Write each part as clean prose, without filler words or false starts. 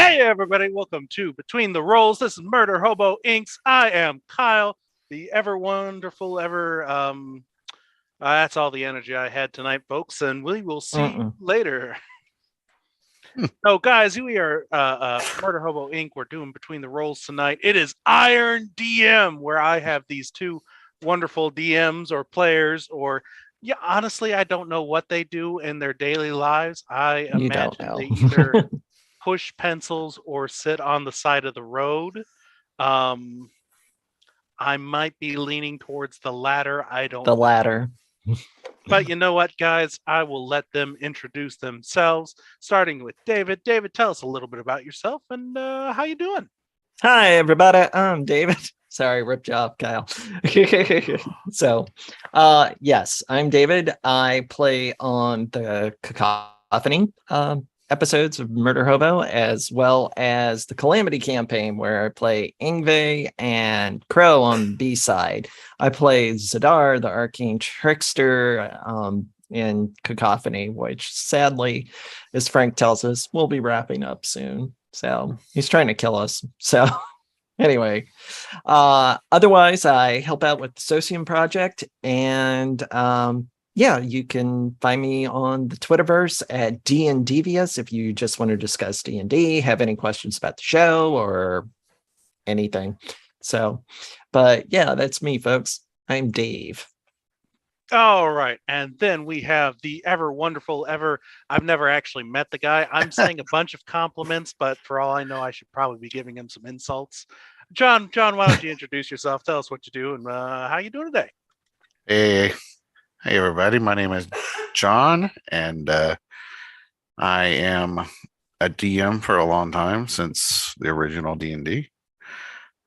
Hey everybody, welcome to Between the Rolls. This is Murder Hobo Inks. I am Kyle, the ever wonderful, that's all the energy I had tonight, folks, and we will see you later. So, guys, we are Murder Hobo Inc. We're doing Between the Rolls tonight. It is Iron DM, where I have these two wonderful DMs or players, or honestly, I don't know what they do in their daily lives. I imagine they either push pencils or sit on the side of the road. I might be leaning towards the latter. I don't know. The latter. But you know what, guys? I will let them introduce themselves, starting with David. David, tell us a little bit about yourself and how you doing? Hi, everybody. I'm David. Sorry, rip job, Kyle. So, yes, I'm David. I play on the Cacophony episodes of Murder Hobo, as well as the Calamity campaign, where I play Ingve and Crow on B side. I play Zadar, the Arcane Trickster, in Cacophony, which sadly, as Frank tells us, will be wrapping up soon. So he's trying to kill us. So anyway, otherwise, I help out with the Socium Project, and yeah, you can find me on the Twitterverse at DNDevious if you just want to discuss D&D, have any questions about the show or anything. So, but yeah, that's me, folks. I'm Dave. All right. And then we have the ever wonderful, I've never actually met the guy. I'm saying a bunch of compliments, but for all I know, I should probably be giving him some insults. John, why don't you introduce yourself? Tell us what you do and how you doing today? Hey, everybody. My name is John, and I am a DM for a long time, since the original D&D.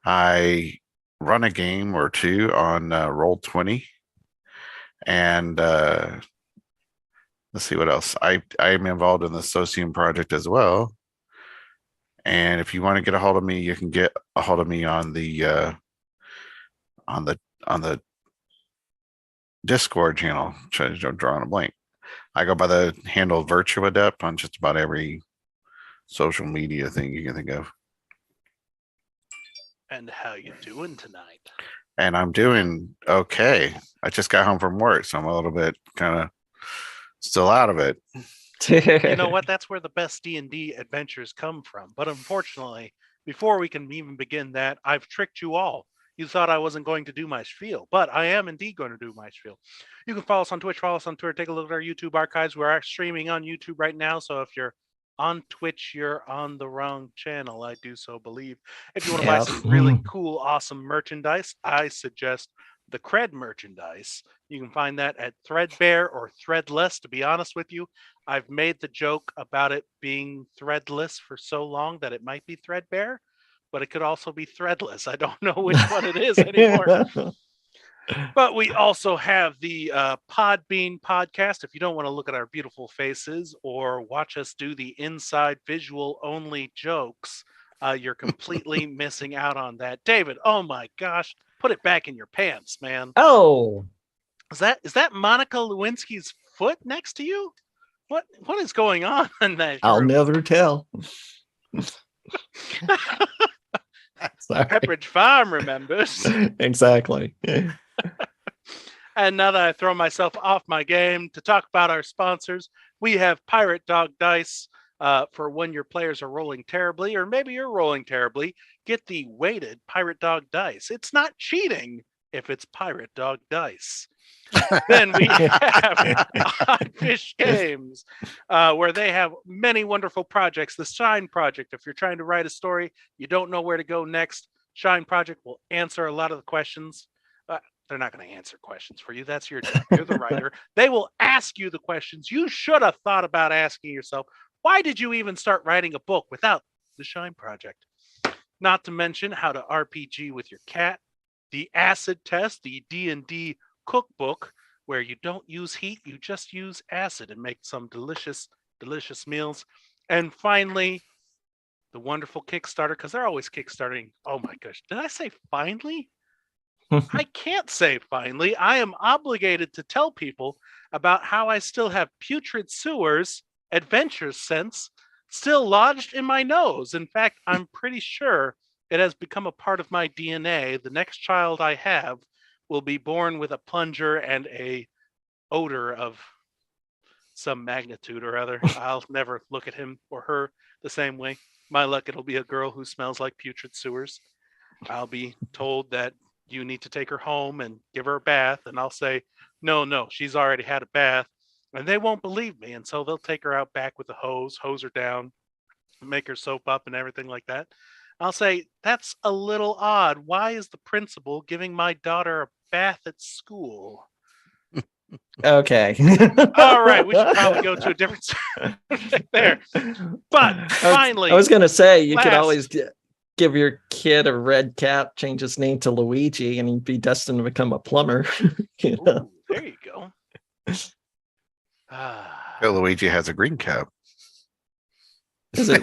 I run a game or two on Roll20, and let's see what else. I am involved in the Socium Project as well. And if you want to get a hold of me, you can get a hold of me on the Discord channel. Drawing a blank. I go by the handle Virtue Adept on just about every social media thing you can think of. And how you doing tonight? And I'm doing okay. I just got home from work, so I'm a little bit kind of still out of it. You know what? That's where the best D&D adventures come from. But unfortunately, before we can even begin that, I've tricked you all. You thought I wasn't going to do my spiel, but I am indeed going to do my spiel. You can follow us on Twitch, follow us on Twitter, take a look at our YouTube archives. We're streaming on YouTube right now, so if you're on Twitch, you're on the wrong channel, I do so believe. If you want to buy some really cool, awesome merchandise, I suggest the Cred merchandise. You can find that at Threadbare or Threadless. To be honest with you, I've made the joke about it being threadless for so long that it might be threadbare, but it could also be threadless. I don't know which one it is anymore. But we also have the Podbean podcast. If you don't want to look at our beautiful faces or watch us do the inside visual only jokes, you're completely missing out on that. David, oh my gosh, put it back in your pants, man. Oh, is that Monica Lewinsky's foot next to you? What is going on in that I'll room? never tell. Pepperidge Farm remembers. Exactly. And now that I throw myself off my game, to talk about our sponsors, we have Pirate Dog Dice. For when your players are rolling terribly, or maybe you're rolling terribly, get the weighted Pirate Dog Dice. It's not cheating if it's Pirate Dog Dice. Then we have Fish Games, where they have many wonderful projects. The Shine Project, if you're trying to write a story, you don't know where to go next, Shine Project will answer a lot of the questions. They're not going to answer questions for you. That's your job. You're the writer. They will ask you the questions you should have thought about asking yourself. Why did you even start writing a book without the Shine Project? Not to mention how to RPG with your cat, the acid test, the D&D cookbook, where you don't use heat, you just use acid and make some delicious, delicious meals. And finally, the wonderful Kickstarter, because they're always kickstarting. Oh my gosh, did I say finally? I can't say finally. I am obligated to tell people about how I still have Putrid Sewers, Adventure Sense, still lodged in my nose. In fact, I'm pretty sure it has become a part of my DNA. The next child I have will be born with a plunger and a odor of some magnitude or other. I'll never look at him or her the same way. My luck, it'll be a girl who smells like putrid sewers. I'll be told that you need to take her home and give her a bath, and I'll say, no, she's already had a bath. And they won't believe me, and so they'll take her out back with a hose her down, make her soap up and everything like that. I'll say, that's a little odd. Why is the principal giving my daughter a bath at school? Okay. All right, we should probably go to a different subject there. But finally, I was going to say, you could last- always give your kid a red cap, change his name to Luigi, and he'd be destined to become a plumber. You know? Ooh, there you go. Oh, Luigi has a green cap. Is it?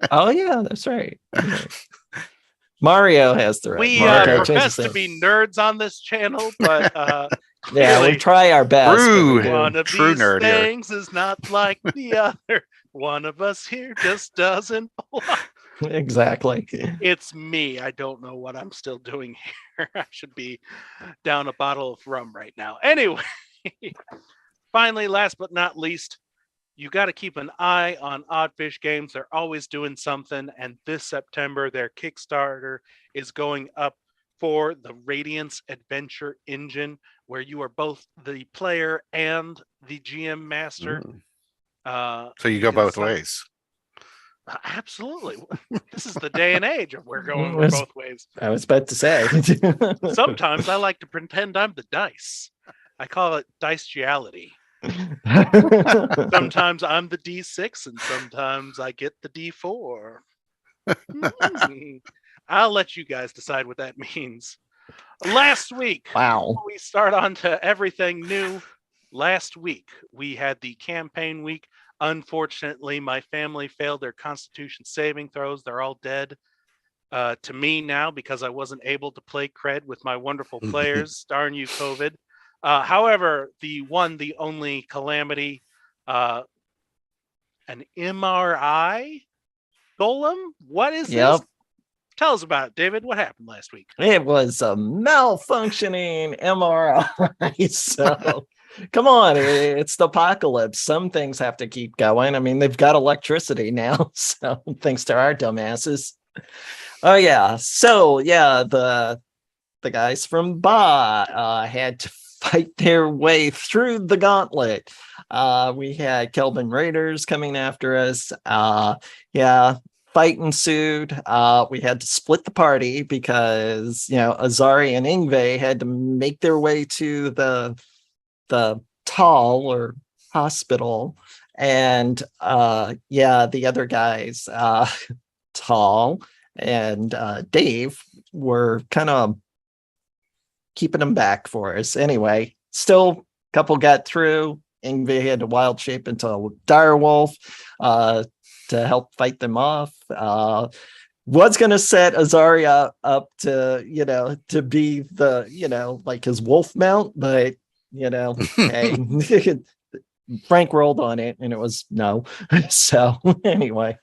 Oh yeah, that's right. Mario has the red. We Mario profess changes to be nerds on this channel, but yeah, we clearly try our best. True. but one of True these nerd here. things is not like the other. One of us here just doesn't belong. Exactly. It's me. I don't know what I'm still doing here. I should be down a bottle of rum right now. Anyway, finally, last but not least, you got to keep an eye on Oddfish Games. They're always doing something. And this September, their Kickstarter is going up for the Radiance Adventure Engine, where you are both the player and the GM master. So you go both inside- ways. Absolutely. This is the day and age of we're going Yes. both ways. I was about to say. Sometimes I like to pretend I'm the dice. I call it dice-geality. Sometimes I'm the D6 and sometimes I get the D4. I'll let you guys decide what that means. Last week, Wow. before we start on to everything new, last week we had the campaign week. Unfortunately, my family failed their Constitution saving throws. They're all dead to me now because I wasn't able to play cred with my wonderful players. Darn you, COVID. However, the only calamity, an MRI golem? What is Yep. this? Tell us about it, David. What happened last week? It was a malfunctioning MRI. So come on, it's the apocalypse. Some things have to keep going. I mean, they've got electricity now, so thanks to our dumbasses. Oh yeah. So yeah, the guys from Ba had to fight their way through the gauntlet. We had Kelvin Raiders coming after us. Fight ensued. We had to split the party because Azari and Ingve had to make their way to the Tall or hospital, and the other guys, Tall and Dave, were kind of keeping them back for us. Anyway, still a couple got through. Ingve had to wild shape into a direwolf to help fight them off. Was going to set Azaria up to be the, like his wolf mount, but hey, Frank rolled on it and it was no. So anyway,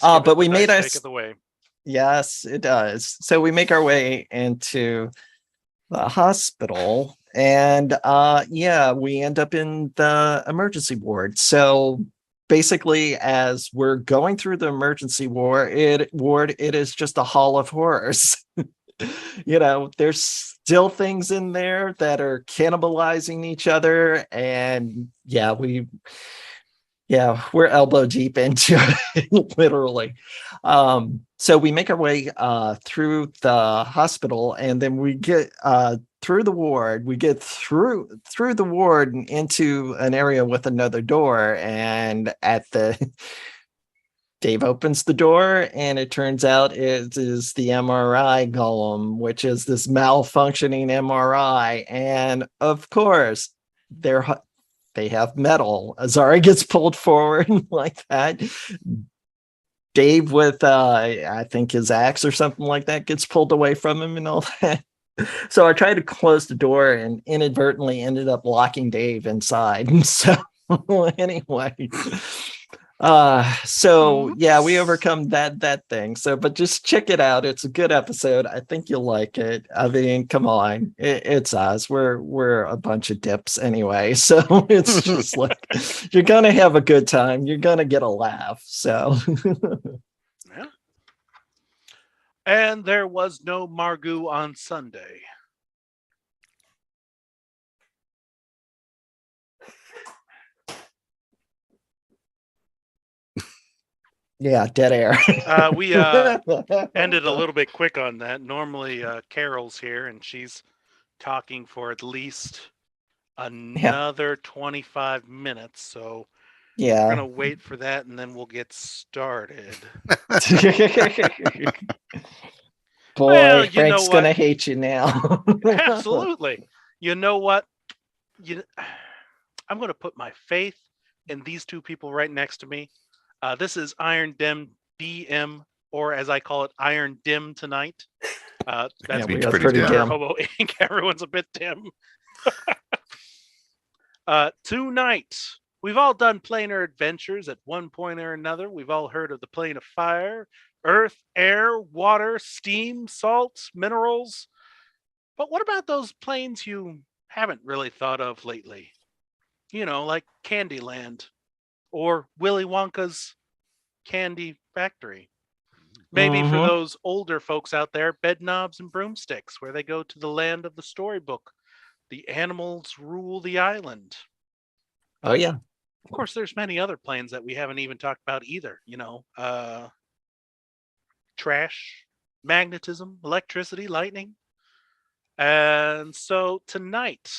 but we made us. Take it away. Yes, it does. So we make our way into the hospital and we end up in the emergency ward. So basically, as we're going through the emergency ward, it is just a hall of horrors. There's still things in there that are cannibalizing each other, and we're elbow deep into it, literally. So we make our way through the hospital, and then we get through the ward. We get through the ward and into an area with another door, and Dave opens the door, and it turns out it is the MRI golem, which is this malfunctioning MRI. And of course, they have metal. Azari gets pulled forward like that. Dave with, I think his axe or something like that gets pulled away from him and all that. So I tried to close the door and inadvertently ended up locking Dave inside. So anyway, So yeah, we Oops. overcome that thing. So, but just check it out. It's a good episode. I think you'll like it. I mean, come on, it's us. We're a bunch of dips anyway. So it's just like you're gonna have a good time. You're gonna get a laugh. So Yeah. And there was no Margoo on Sunday. yeah, dead air. We ended a little bit quick on that. Normally, Carol's here and she's talking for at least another 25 minutes. So we're Yeah. going to wait for that and then we'll get started. Boy, Well, you Frank's know what? gonna hate you now. Absolutely. You know what? I'm going to put my faith in these two people right next to me. This is Iron DM, or as I call it, Iron Dim tonight. That's Yeah, we because are pretty we're dim. Hobo Inc. Everyone's a bit dim. Tonight, we've all done planar adventures at one point or another. We've all heard of the plane of fire, earth, air, water, steam, salt, minerals. But what about those planes you haven't really thought of lately? You know, like Candyland or Willy Wonka's Candy Factory. Maybe for Mhm. those older folks out there, bed knobs and broomsticks, where they go to the land of the storybook. The animals rule the island. Oh yeah. Of course, there's many other planes that we haven't even talked about either. Trash, magnetism, electricity, lightning. And so tonight,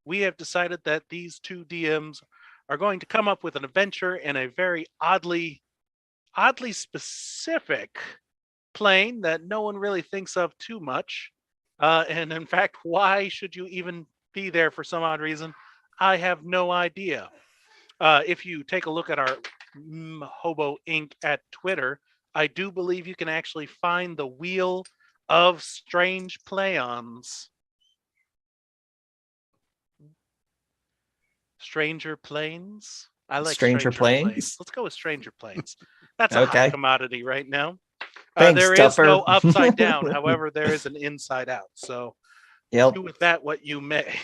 we have decided that these two DMs are going to come up with an adventure in a very oddly specific plane that no one really thinks of too much. And in fact, why should you even be there for some odd reason? I have no idea. If you take a look at our Hobo Inc. at Twitter, I do believe you can actually find the Wheel of Strange Play-ons. Stranger Planes? I like Stranger Stranger Planes. Planes? Let's go with Stranger Planes. That's a hot Okay. commodity right now. Thanks, There is no Duffer. upside down. However, there is an inside out. So Yep. do with that what you may.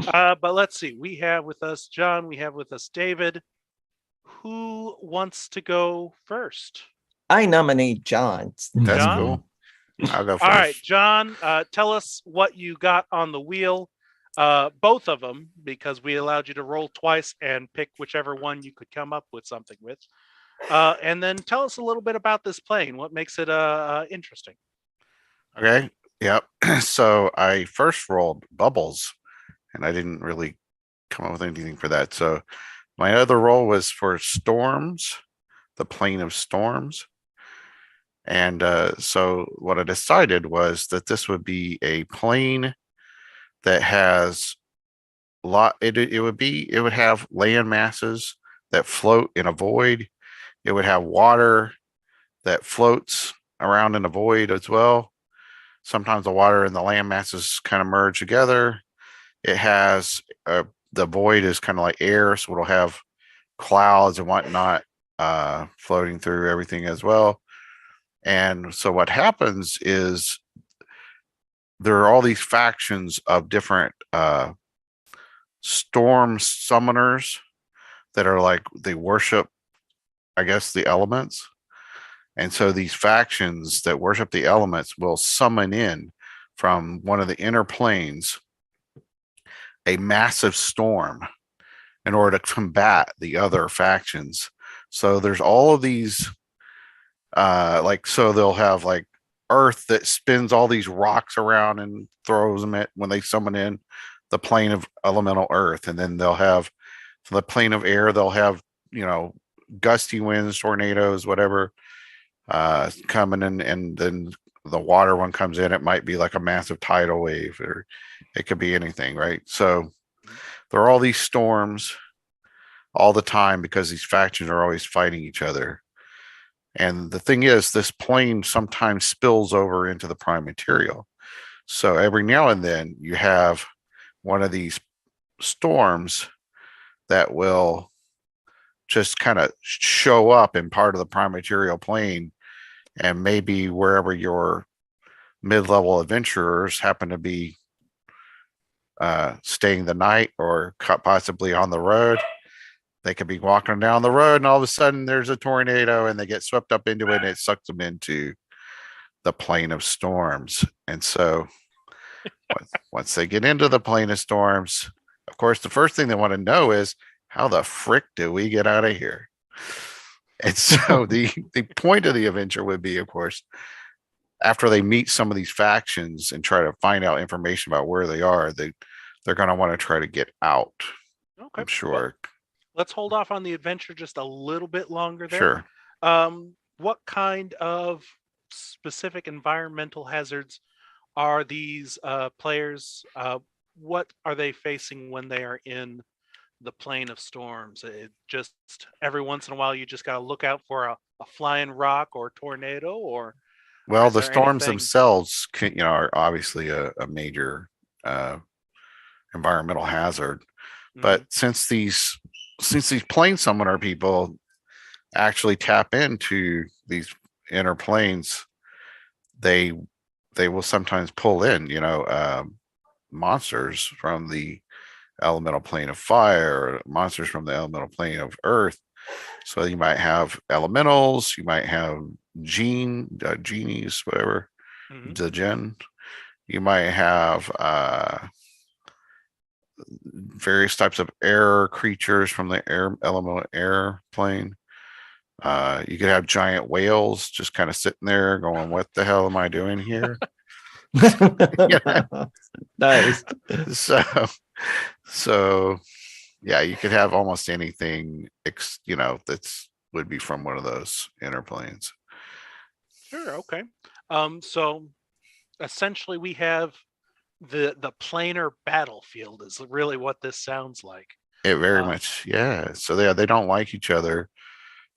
But let's see. We have with us John. We have with us David. Who wants to go first? I nominate John. That's John? cool. I'll go first. All right, John, tell us what you got on the wheel. Both of them, because we allowed you to roll twice and pick whichever one you could come up with something with. And then tell us a little bit about this plane. What makes it interesting? Okay. Yep. So I first rolled bubbles, and I didn't really come up with anything for that. So my other roll was for storms, the plane of storms. And so what I decided was that this would be a plane that has it would have land masses that float in a void. It would have water that floats around in a void as well. Sometimes the water and the land masses kind of merge together. It has the void is kind of like air, so it'll have clouds and whatnot floating through everything as well. And so what happens is there are all these factions of different storm summoners that are like they worship, I guess, the elements. And so these factions that worship the elements will summon in from one of the inner planes a massive storm in order to combat the other factions. So there's all of these so they'll have like earth that spins all these rocks around and throws them at when they summon in the plane of elemental earth. And then they'll have for the plane of air, they'll have, gusty winds, tornadoes, whatever, coming in, and then the water one comes in, it might be like a massive tidal wave, or it could be anything, right? So there are all these storms all the time because these factions are always fighting each other. And the thing is, this plane sometimes spills over into the prime material. So every now and then you have one of these storms that will just kind of show up in part of the prime material plane, and maybe wherever your mid-level adventurers happen to be staying the night or possibly on the road, they could be walking down the road and all of a sudden there's a tornado and they get swept up into it and it sucks them into the plane of storms. And so once they get into the plane of storms, of course, the first thing they want to know is, how the frick do we get out of here? And so the point of the adventure would be, of course, after they meet some of these factions and try to find out information about where they are, they're going to want to try to get out. Okay, I'm sure. Well, let's hold off on the adventure just a little bit longer there. Sure. What kind of specific environmental hazards are these players? What are they facing when they are in the plane of storms? It just every once in a while you just got to look out for a flying rock or tornado, or well, the storms themselves are obviously a major environmental hazard. Mm-hmm. But since these plane summoner people actually tap into these inner planes, they will sometimes pull in monsters from the elemental plane of fire, monsters from the elemental plane of earth. So you might have elementals, you might have genies, whatever, the gen. You might have various types of air creatures from the elemental air plane. You could have giant whales just kind of sitting there going, what the hell am I doing here? Nice. So yeah, you could have almost anything that's would be from one of those inner planes. Sure. Okay. So essentially we have the planar battlefield is really what this sounds like. It very much, yeah. So they don't like each other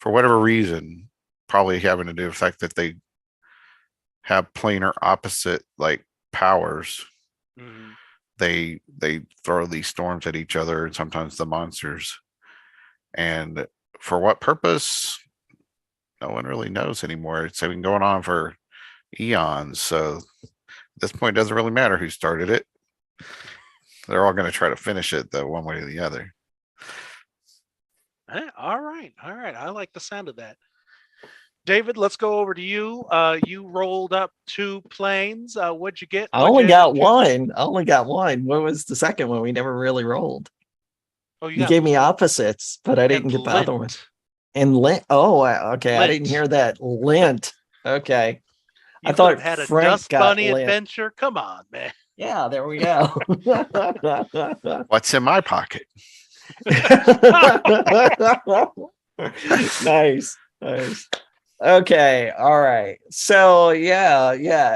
for whatever reason, probably having to do with the fact that they have planar opposite like powers. Mm-hmm. They throw these storms at each other and sometimes the monsters. And for what purpose? No one really knows anymore. It's been going on for eons. So at this point, it doesn't really matter who started it. They're all going to try to finish it though, one way or the other. All right. I like the sound of that. David, let's go over to you. You rolled up 2 planes. What'd you get? I only got one. What was the second one? We never really rolled. Oh, you gave me opposites, but I didn't get the other one. And Lent. Oh, okay. Lent. I didn't hear that. Lent. Okay. I thought had a Frank Dust Bunny adventure. Come on, man. Yeah, there we go. What's in my pocket? Nice. Okay, all right. So yeah,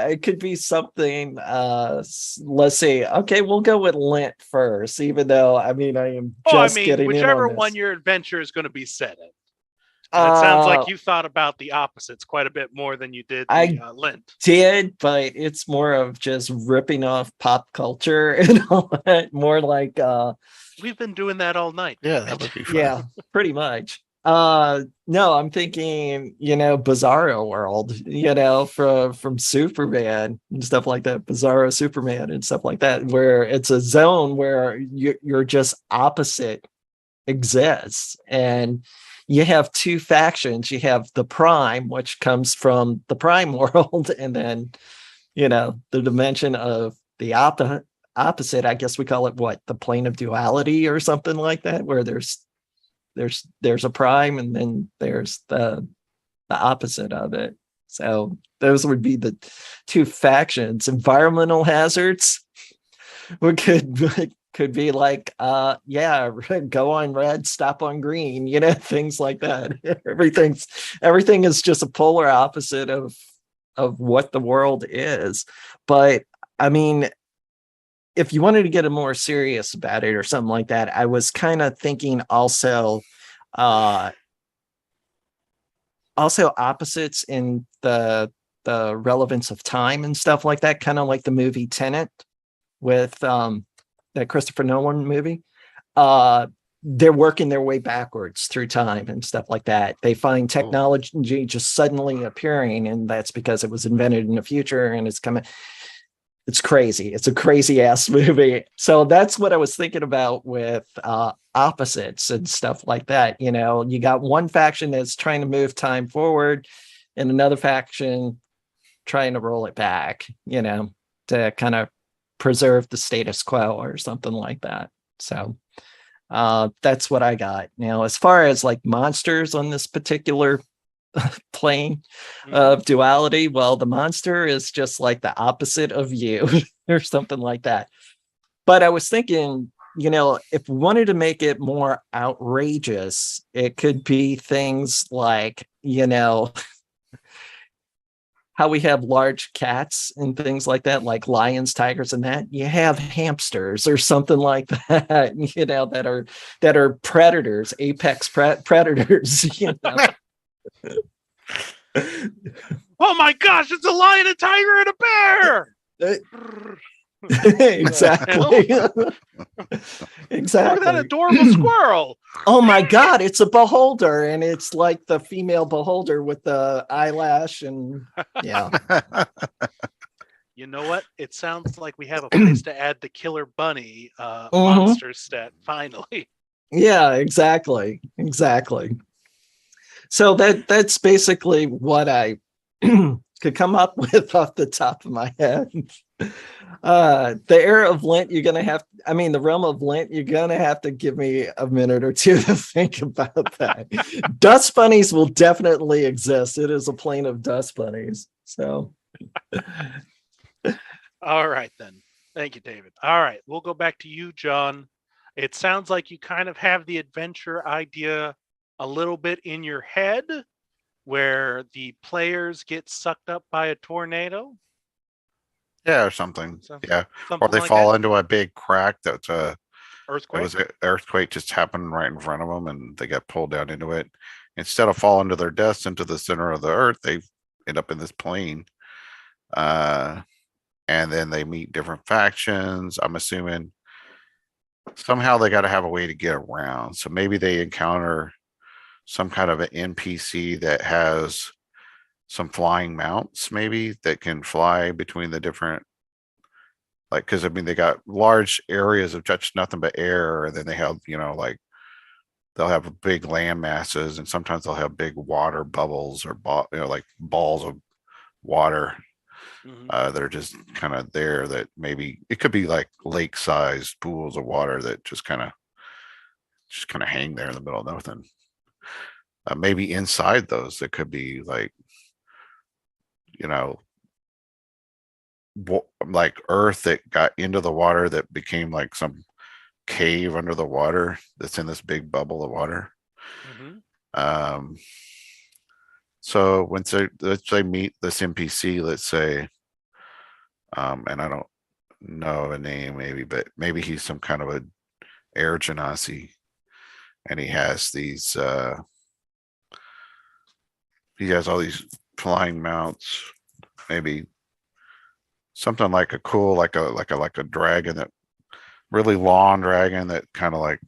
it could be something. Let's see. Okay, we'll go with Lent first, even though I am just getting whichever in on one your adventure is going to be set in. And it sounds like you thought about the opposites quite a bit more than you did Lent. Did, but it's more of just ripping off pop culture and all that. More like we've been doing that all night. Yeah, that would be fun. Yeah, pretty much. No, I'm thinking, Bizarro World, from Superman and stuff like that, Bizarro Superman and stuff like that, where it's a zone where you're just opposite exists. And you have 2 factions. You have the Prime, which comes from the Prime world, and then, the dimension of the opposite. I guess we call it the plane of duality or something like that, where there's a prime and then there's the opposite of it. So those would be the 2 factions. Environmental hazards could be like go on red, stop on green, things like that. Everything is just a polar opposite of what the world is. But if you wanted to get a more serious about it or something like that, I was kind of thinking also opposites in the relevance of time and stuff like that, kind of like the movie Tenet with that Christopher Nolan movie. they're working their way backwards through time and stuff like that. They find technology just suddenly appearing, and that's because it was invented in the future and it's coming. It's crazy. It's a crazy ass movie. So that's what I was thinking about with opposites and stuff like that. You know, you got one faction that's trying to move time forward and another faction trying to roll it back, you know, to kind of preserve the status quo or something like that. So that's what I got. Now, as far as like monsters on this particular plane of duality, well, the monster is just like the opposite of you or something like that. But I was thinking, you know, if we wanted to make it more outrageous, it could be things like, you know, how we have large cats and things like that, like lions, tigers, and that. You have hamsters or something like that, you know, that are predators, apex predators, you know. Oh my gosh, it's a lion, a tiger, and a bear. Exactly. Exactly. Look at that adorable squirrel. Oh my God, it's a beholder, and it's like the female beholder with the eyelash, and yeah. You know what? It sounds like we have a place to add the killer bunny monster stat finally. Yeah, exactly. So that's basically what I could come up with off the top of my head. The era of Lent, the realm of Lent, you're gonna have to give me a minute or two to think about that. Dust bunnies will definitely exist. It is a plane of dust bunnies. So all right then. Thank you, David. All right, we'll go back to you, John. It sounds like you kind of have the adventure idea a little bit in your head, where the players get sucked up by a tornado. Yeah, or something. Yeah. Something Or they like fall that? into a big crack that's Earthquake. it was an earthquake just happened right in front of them and they got pulled down into it. Instead of falling to their deaths into the center of the earth, they end up in this plane. And then they meet different factions. I'm assuming somehow they got to have a way to get around. So maybe they encounter some kind of an NPC that has some flying mounts, maybe that can fly between the different, like, because I mean they got large areas of just nothing but air, and then they have, you know, like they'll have big land masses, and sometimes they'll have big water bubbles or like balls of water that are just kind of there. That maybe it could be like lake-sized pools of water that just kind of hang there in the middle of nothing. Maybe inside those, it could be like, you know, like earth that got into the water that became like some cave under the water that's in this big bubble of water. So once they meet this NPC, let's say, and I don't know a name, but maybe he's some kind of a air genasi, and he has these he has all these flying mounts, maybe something like a cool, like a dragon, that really long dragon that kind of like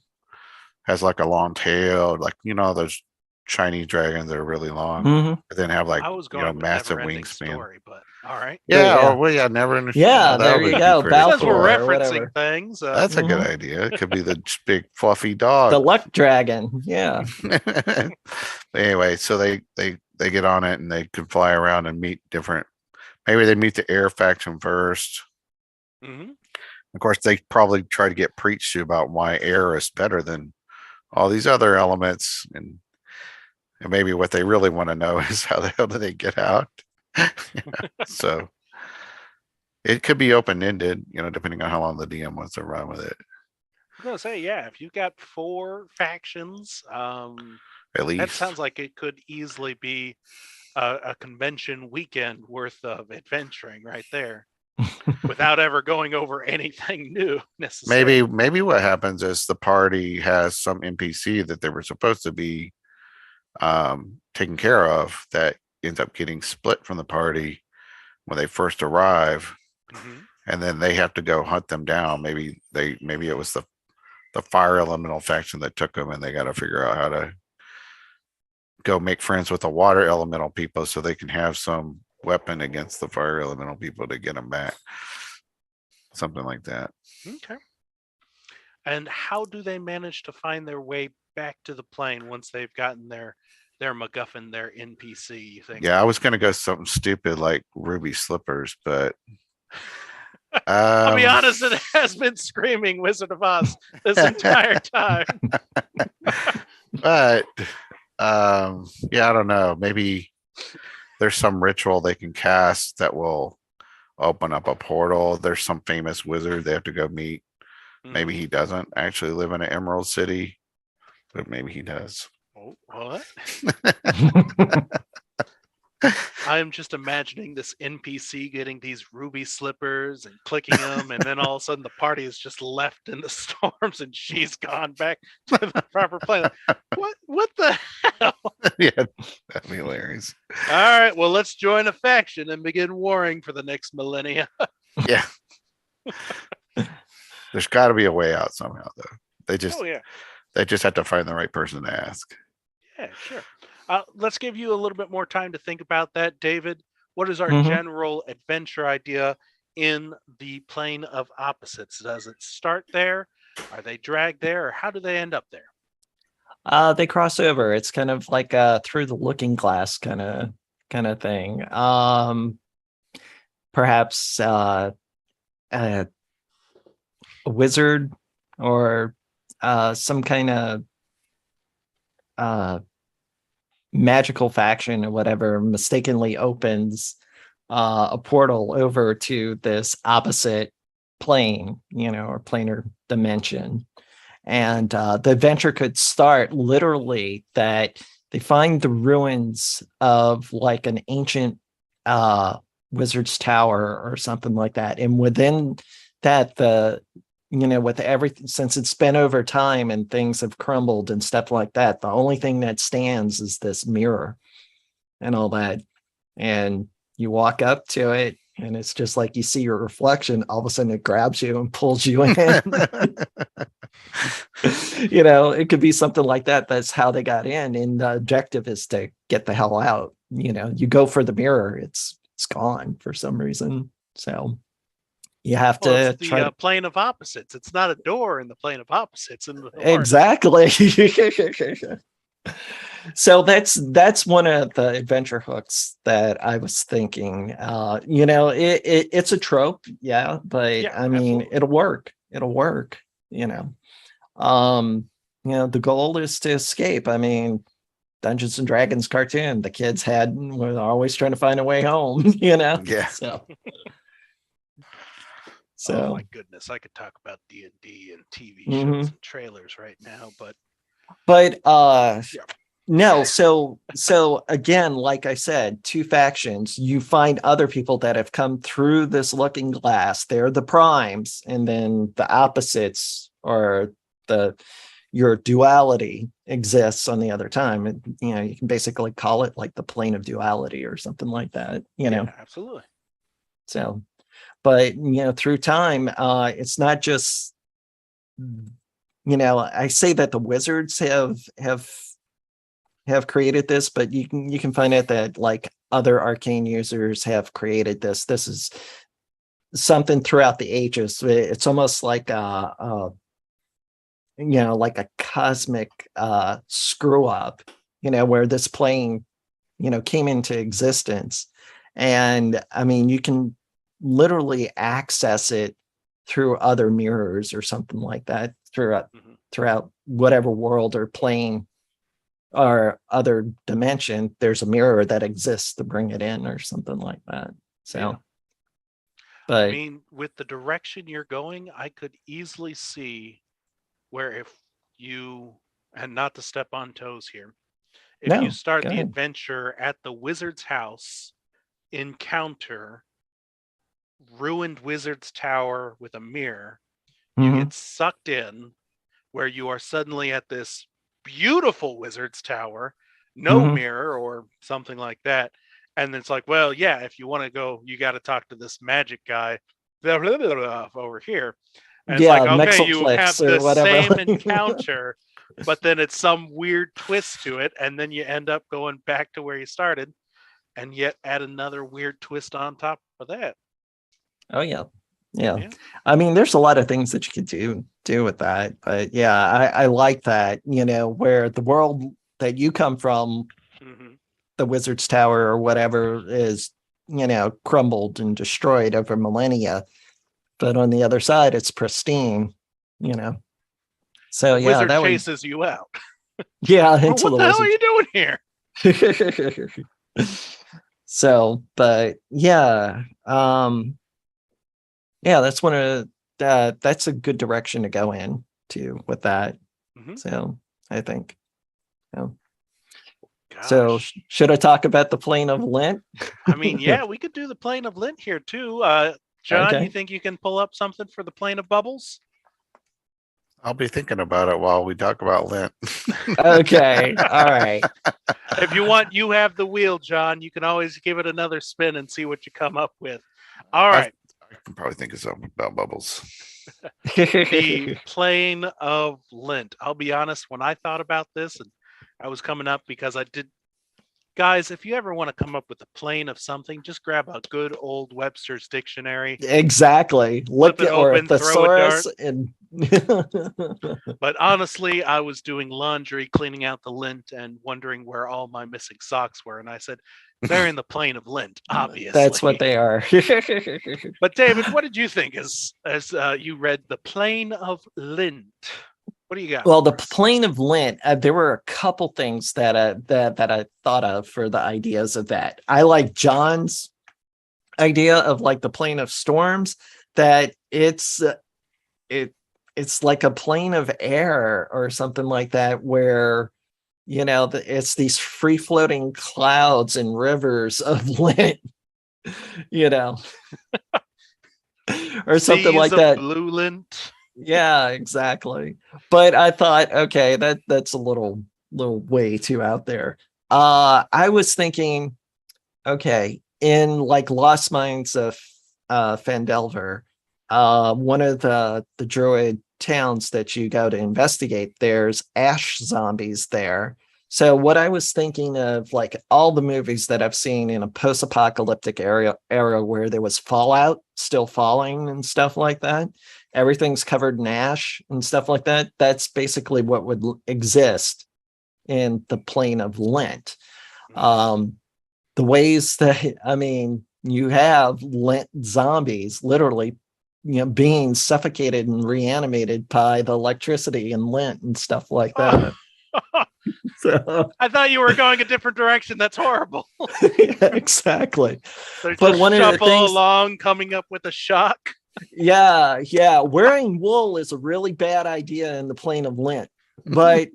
has like a long tail, like, you know, those Chinese dragons that are really long, but then have like, I was going massive never-ending wingspan. Story, but all right. Yeah. Well, yeah, never understood. Yeah, there you go. Because we're Balfour, referencing things. That's a good idea. It could be the big fluffy dog, the luck dragon. Yeah. Anyway, so they get on it and they can fly around and meet different. Maybe they meet the air faction first. Of course, they probably try to get preached to about why air is better than all these other elements, and maybe what they really want to know is how the hell do they get out. So it could be open-ended, you know, depending on how long the DM wants to run with it. I'm gonna say, yeah, if you've got 4 factions, at least that sounds like it could easily be a convention weekend worth of adventuring right there, without ever going over anything new necessarily. Maybe what happens is the party has some NPC that they were supposed to be taken care of that ends up getting split from the party when they first arrive, and then they have to go hunt them down. Maybe it was the the fire elemental faction that took them, and they got to figure out how to go make friends with the water elemental people so they can have some weapon against the fire elemental people to get them back. Something like that. Okay. And how do they manage to find their way back to the plane once they've gotten their MacGuffin, their NPC thing? Yeah, I was gonna go something stupid like ruby slippers, but I'll be honest, it has been screaming Wizard of Oz this entire time. But yeah, I don't know. Maybe there's some ritual they can cast that will open up a portal. There's some famous wizard they have to go meet. Maybe he doesn't actually live in an Emerald City, but maybe he does. Oh, what? I am just imagining this NPC getting these ruby slippers and clicking them, and then all of a sudden the party is just left in the storms and she's gone back to the proper plane. What the hell? Yeah, that'd be hilarious. All right, well, let's join a faction and begin warring for the next millennia. Yeah. There's got to be a way out somehow, though. They just have to find the right person to ask. Yeah, sure. Let's give you a little bit more time to think about that, David. What is our general adventure idea in the plane of opposites? Does it start there? Are they dragged there? Or how do they end up there? They cross over. It's kind of like through the looking glass kind of thing. Perhaps a wizard or some kind of magical faction or whatever mistakenly opens a portal over to this opposite plane, or planar dimension. And the adventure could start literally that they find the ruins of like an ancient wizard's tower or something like that. And within that, with everything, since it's been over time and things have crumbled and stuff like that, the only thing that stands is this mirror and all that. And you walk up to it and it's just like you see your reflection. All of a sudden it grabs you and pulls you in. It could be something like that. That's how they got in. And the objective is to get the hell out. You go for the mirror. It's gone for some reason. So you have to try the plane of opposites. It's not a door in the plane of opposites. Exactly. So that's one of the adventure hooks that I was thinking. It's a trope, yeah, but yeah, I mean, absolutely. It'll work. The goal is to escape. I mean, Dungeons and Dragons cartoon, the kids were always trying to find a way home. Yeah. So, oh my goodness, I could talk about D&D and TV shows and trailers right now, but no. So again, like I said, two factions. You find other people that have come through this looking glass. They're the primes, and then the opposites, or your duality exists on the other time. And, you can basically call it like the plane of duality or something like that. Yeah, absolutely. So. But, through time, it's not just, I say that the wizards have created this, but you can find out that like other arcane users have created this. This is something throughout the ages. It's almost like like a cosmic screw up, where this plane, came into existence. And I mean, you can literally access it through other mirrors or something like that throughout whatever world or plane or other dimension. There's a mirror that exists to bring it in or something like that. So, yeah. But I mean, with the direction you're going, I could easily see where if you, and not to step on toes here, if you start the adventure at the wizard's house, encounter ruined wizard's tower with a mirror, you get sucked in, where you are suddenly at this beautiful wizard's tower, no mirror or something like that, and it's like, well, yeah, if you want to go, you got to talk to this magic guy over here, And it's like, Yeah, okay, you have Mexoplex or the whatever. same encounter, but then it's some weird twist to it, and then you end up going back to where you started, and yet add another weird twist on top of that. Oh yeah. Yeah. Yeah. I mean, there's a lot of things that you could do with that. But yeah, I like that, where the world that you come from, Hmm. the Wizard's Tower or whatever, is, crumbled and destroyed over millennia. But on the other side, it's pristine, So The yeah, wizard that would chases you out. yeah, Well, into what the the hell are wizard. you doing here? So, but yeah, yeah, that's one of that's a good direction to go in to with that. Mhm. So I think. Yeah. Gosh. So should I talk about the plane of Lent? I mean, yeah, we could do the plane of Lent here too. John, Okay. you think you can pull up something for the plane of bubbles? I'll be thinking about it while we talk about Lent. Okay. All right. If you want, you have the wheel, John. You can always give it another spin and see what you come up with. All right. I can probably think of something about bubbles. The plane of Lent. I'll be honest, when I thought about this, and I was coming up because I did. Guys, if you ever want to come up with a plane of something, just grab a good old Webster's dictionary. Exactly. Look Flip it at or open, throw a thesaurus dart. and But honestly, I was doing laundry, cleaning out the lint, and wondering where all my missing socks were. And I said, they're in the plane of lint, obviously. that's what they are. But David, what did you think as you read the plane of lint? What do you got? Well, the plane of Lent, there were a couple things that I thought of for the ideas of that. I like John's idea of like the plane of storms, that it's like a plane of air or something like that, where it's these free floating clouds and rivers of Lent, or something Seas like of that. blue lint. Yeah, exactly. But I thought, okay, that's a little way too out there. I was thinking, okay, in like Lost Mines of Fandelver, one of the druid towns that you go to investigate, there's ash zombies there. So what I was thinking of, like all the movies that I've seen in a post-apocalyptic era where there was fallout still falling and stuff like that, everything's covered in ash and stuff like that. That's basically what would exist in the plane of Lent. The ways that, I mean, you have Lent zombies literally, being suffocated and reanimated by the electricity and Lent and stuff like that. So, I thought you were going a different direction. That's horrible. yeah, exactly. They're But just one of the shuffle things, along, coming up with a shock. yeah, wearing wool is a really bad idea in the plane of Lent. But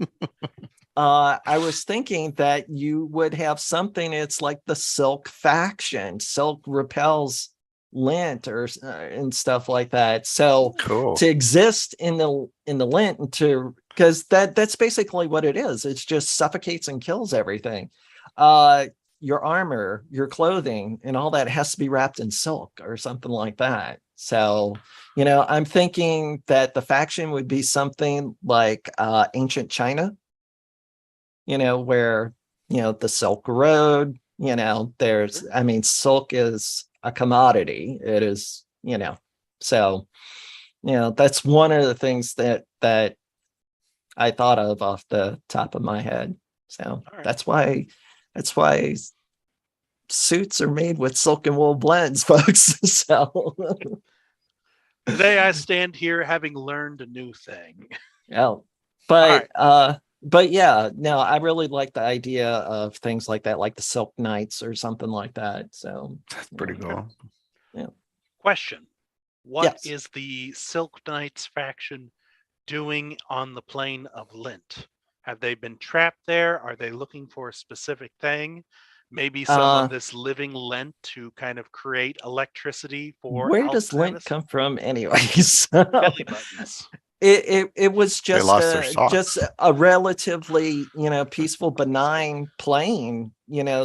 I was thinking that you would have something. It's like the silk faction. Silk repels Lent or and stuff like that. So Cool. to exist in the Lent, and because that's basically what it is. It's just suffocates and kills everything. Your armor, your clothing, and all that has to be wrapped in silk or something like that. So, I'm thinking that the faction would be something like ancient China, where, the Silk Road, there's, I mean, silk is a commodity. It is, so, that's one of the things that I thought of off the top of my head. So right. that's why suits are made with silk and wool blends, folks. So Today I stand here having learned a new thing. yeah, but yeah, no, I really like the idea of things like that, like the Silk Knights or something like that. So That's pretty cool. Yeah. Question: What Yes. is the Silk Knights faction doing on the plane of Lent? Have they been trapped there? Are they looking for a specific thing? Maybe some of this living Lent to kind of create electricity for where does Lent Alzheimer's? come from, anyways? Belly buttons. It was They lost their just socks. a relatively peaceful, benign plane,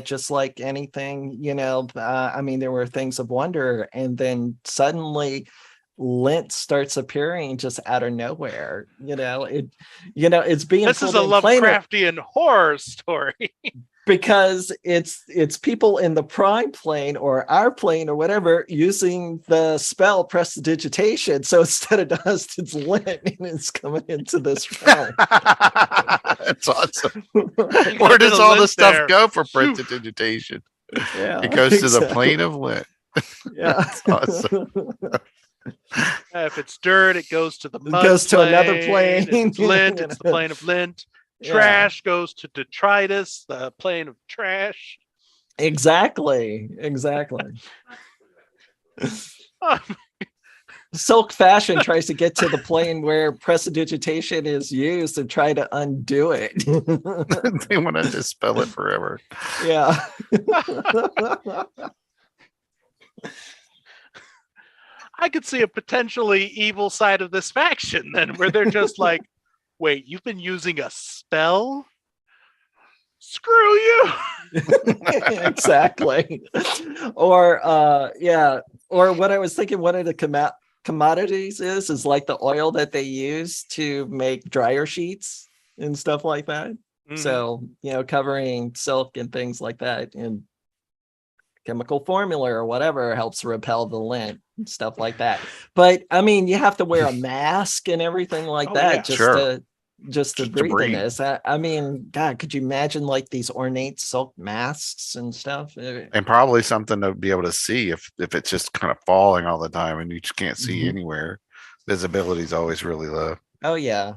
just like anything. I mean, there were things of wonder, and then suddenly Lent starts appearing just out of nowhere. It's being This is told a in planar Lovecraftian horror story. because it's people in the prime plane or our plane or whatever using the spell prestidigitation. So instead of dust, it's Lent and it's coming into this realm. That's awesome. You got Where a bit does of all the lint stuff there. go for Phew. prestidigitation? Yeah, It goes to the exactly. plane of Lent. Yeah. That's awesome. If it's dirt, it goes to the It mud goes to another plane. plane. If it's lint, You it's the know. plane of lint. Yeah. Trash goes to detritus, the plane of trash. Exactly. Silk Fashion tries to get to the plane where prestidigitation is used and try to undo it. They want to dispel it forever. Yeah. I could see a potentially evil side of this faction then, where they're just like, wait, you've been using a spell? Screw you. Exactly. Or or what I was thinking, one of the commodities is like the oil that they use to make dryer sheets and stuff like that. Mhm. So, covering silk and things like that in chemical formula or whatever helps repel the lint and stuff like that. But I mean, you have to wear a mask and everything like Oh, that yeah. just Sure. to Just to breathe in breathe. this. I mean, God, could you imagine like these ornate silk masks and stuff? And probably something to be able to see if it's just kind of falling all the time and you just can't see Mhm. anywhere. Visibility is always really low. Oh yeah.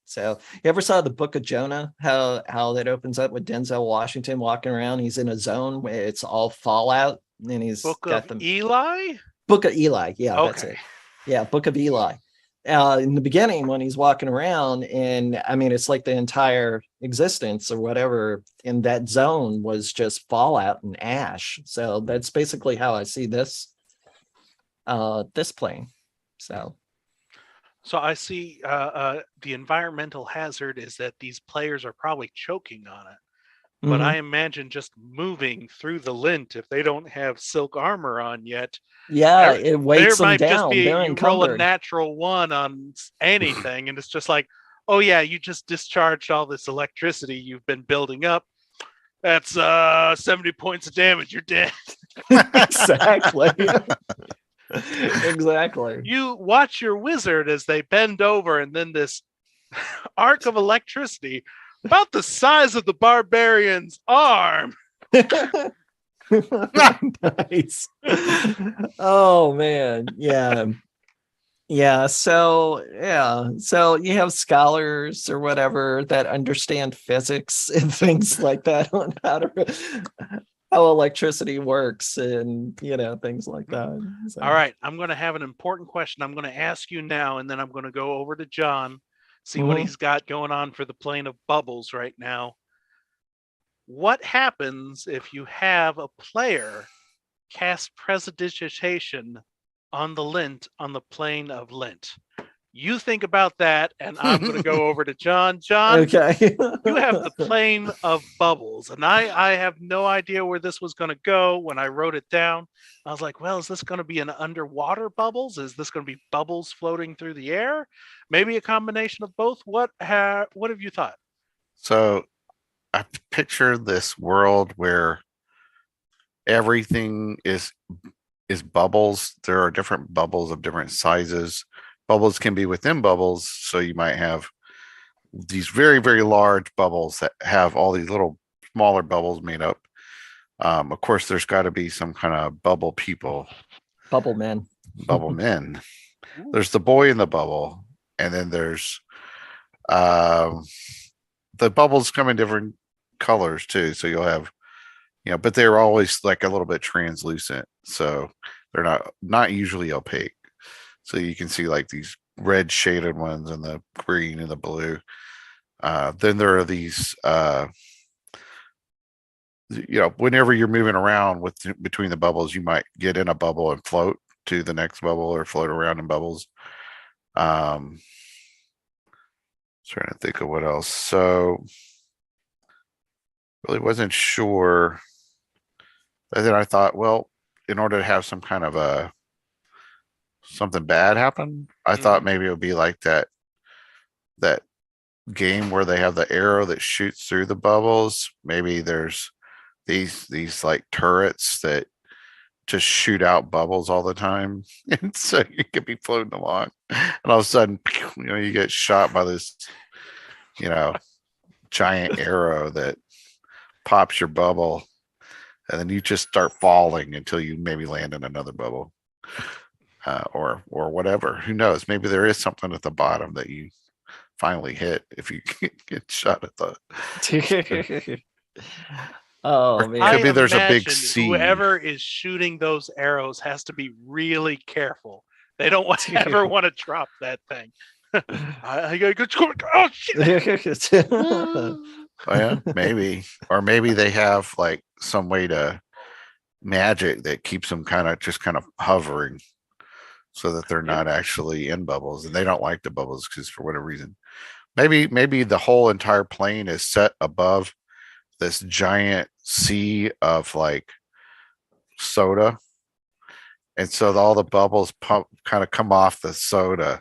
So you ever saw the Book of Jonah? How that opens up with Denzel Washington walking around? He's in a zone where it's all fallout, and he's Book got of the Eli? Book of Eli. Yeah, that's Okay. it. Yeah, Book of Eli. In the beginning, when he's walking around, and I mean, it's like the entire existence or whatever in that zone was just fallout and ash. So that's basically how I see this plane. So So I see the environmental hazard is that these players are probably choking on it. But I imagine just moving through the lint if they don't have silk armor on yet. yeah, it There weights them might just down. be They're you roll a encumbered. natural one on anything, and it's just like, oh yeah, you just discharged all this electricity you've been building up. That's 70 points of damage. You're dead. Exactly. Exactly. You watch your wizard as they bend over, and then this arc of electricity, about the size of the barbarian's arm. Nice. Oh man, yeah. So you have scholars or whatever that understand physics and things like that on how electricity works and things like that. So. All right, I'm going to have an important question I'm going to ask you now, and then I'm going to go over to John, see what he's got going on for the plane of bubbles right now. What happens if you have a player cast prestidigitation on the lint on the plane of lint? You think about that, and I'm going to go over to John. John, okay. You have the plane of bubbles, and I have no idea where this was going to go when I wrote it down. I was like, well, is this going to be an underwater bubbles? Is this going to be bubbles floating through the air? Maybe a combination of both. What have you thought? So I picture this world where everything is bubbles. There are different bubbles of different sizes. Bubbles can be within bubbles, so you might have these very, very large bubbles that have all these little smaller bubbles made up. Of course, there's got to be some kind of bubble people. Bubble men. Bubble men. There's the boy in the bubble, and then there's the bubbles come in different colors too. So you'll have, but they're always like a little bit translucent, so they're not usually opaque. So you can see like these red shaded ones and the green and the blue. Then there are these, whenever you're moving around between the bubbles, you might get in a bubble and float to the next bubble or float around in bubbles. Trying to think of what else. So really wasn't sure. And then I thought, well, in order to have some kind of a something bad happen. I thought maybe it would be like that game where they have the arrow that shoots through the bubbles. Maybe there's these like turrets that just shoot out bubbles all the time, and so you could be floating along, and all of a sudden, you get shot by this, giant arrow that pops your bubble, and then you just start falling until you maybe land in another bubble, or whatever. Who knows? Maybe there is something at the bottom that you finally hit if you get shot at the. Oh Or man. could be there's a big imagine sea. whoever is shooting those arrows has to be really careful. They don't ever want to drop that thing. I gotta go. Oh shit! Oh yeah, maybe. Or maybe they have like some way to magic that keeps them kind of hovering so that they're not actually in bubbles, and they don't like the bubbles because for whatever reason. Maybe the whole entire plane is set above this giant sea of like soda, and so all the bubbles kind of come off the soda,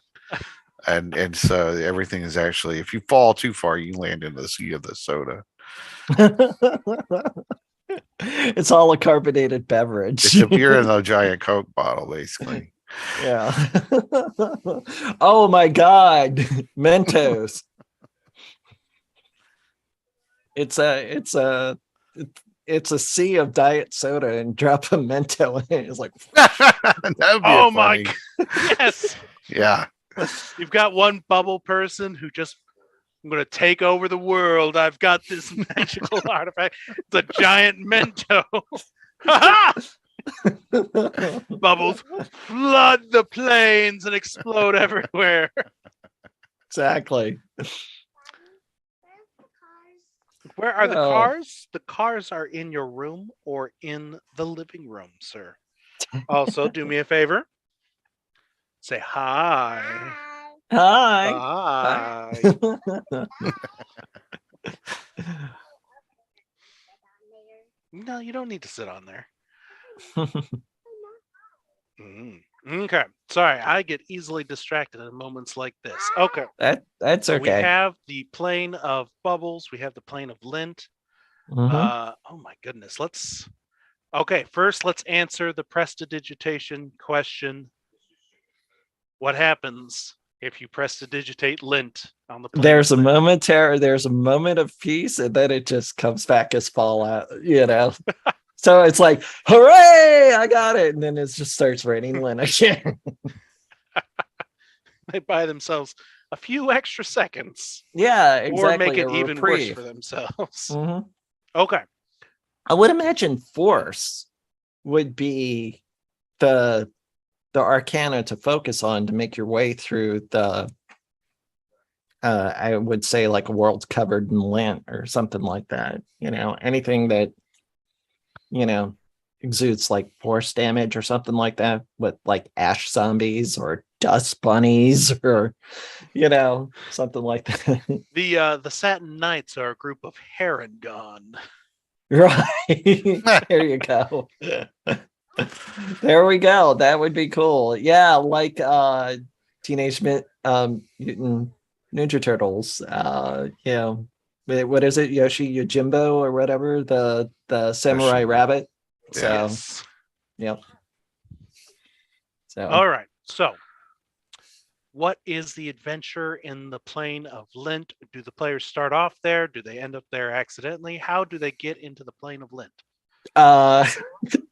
and so everything is actually, if you fall too far, you land in the sea of the soda. It's all a carbonated beverage. You're in a giant Coke bottle, basically. Yeah. Oh my God, Mentos. It's a sea of diet soda, and drop a Mento in it. It's like, Oh my! Yes. Yeah. You've got one bubble person who just, I'm going to take over the world. I've got this magical artifact. It's a giant Mento. Bubbles flood the plains and explode everywhere. exactly. Where are the Oh. cars? The cars are in your room or in the living room, sir. Also, do me a favor. Say hi. Hi. Hi. No, you don't need to sit on there. Okay. Sorry, I get easily distracted in moments like this. Okay. That's So okay. we have the plane of bubbles. We have the plane of Lent. Mhm. Oh my goodness. First let's answer the prestidigitation question. What happens if you prestidigitate Lent on the plane? There's a moment of peace, and then it just comes back as fallout, So it's like, hooray, I got it. And then it just starts raining Lent again. They buy themselves a few extra seconds. Yeah, exactly. Or make it even worse for themselves. Mhm. Okay. I would imagine force would be the arcana to focus on to make your way through the I would say like a world covered in Lent or something like that. Anything that exudes like force damage or something like that, with like ash zombies or dust bunnies or something like that. The Satin Knights are a group of Heron-Gone. Right. There you go. There we go. That would be cool. Yeah, like Teenage Mutant Ninja Turtles. What is it? Yoshi Yojimbo or whatever, the samurai rabbit. So Yes. yep. So All right. So what is the adventure in the plane of Lent? Do the players start off there? Do they end up there accidentally? How do they get into the plane of Lent?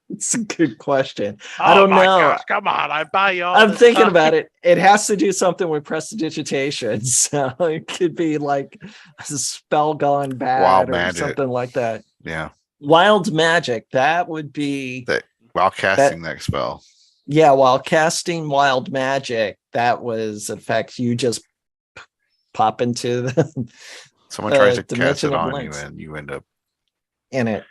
it's a good question. Oh, I don't know. Gosh, come on, I buy you all. I'm this thinking time. about it. It has to do something with prestidigitation. So it could be like a spell gone bad Wild or magic. something like that. Yeah. Wild magic. That would be while casting that spell. Yeah, while casting wild magic, that was in fact you just pop into the someone tries to cast dimension it of on Lent. you and you end up in it.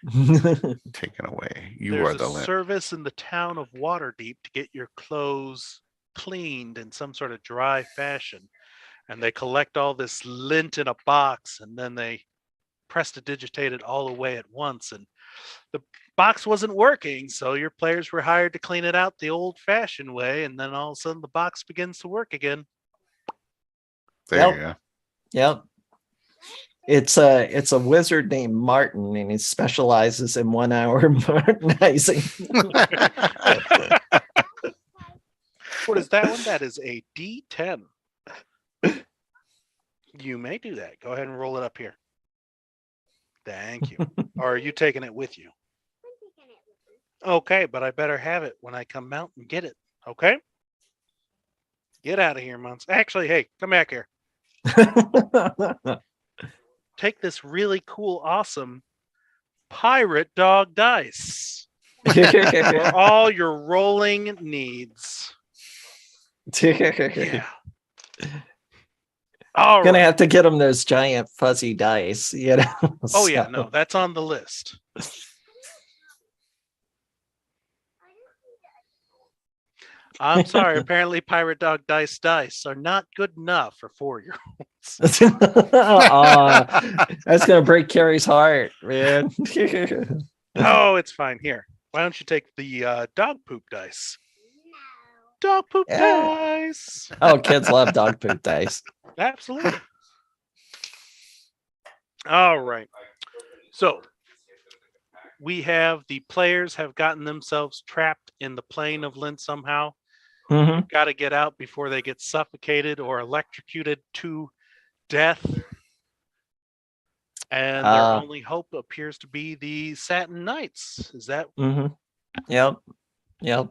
taken away. There's are the a service in the town of Waterdeep to get your clothes cleaned in some sort of dry fashion. And they collect all this lint in a box, and then they prestidigitate it all away at once. And box wasn't working, so your players were hired to clean it out the old-fashioned way, and then all of a sudden the box begins to work again. There you go. Yep. It's a wizard named Martin, and he specializes in 1 hour Martinizing. What is that one? That is a D10. You may do that. Go ahead and roll it up here. Thank you. Or are you taking it with you? Okay, but I better have it when I come out and get it. Okay? Get out of here, Mons. Actually, hey, come back here. Take this really cool, awesome pirate dog dice for all your rolling needs. Yeah. All Gonna right. have to get them those giant fuzzy dice, you know. Oh, yeah, no, that's on the list. I'm sorry. Apparently, pirate dog dice are not good enough for 4-year-olds. That's gonna break Carrie's heart, man. Oh, it's fine. Here, why don't you take the dog poop dice? Dog poop dice. Oh, kids love dog poop dice. Absolutely. All right. So the players have gotten themselves trapped in the plane of Lent somehow. Mm-hmm. Got to get out before they get suffocated or electrocuted to death. And their only hope appears to be the Satin Knights. Is that? Mm-hmm. Yep.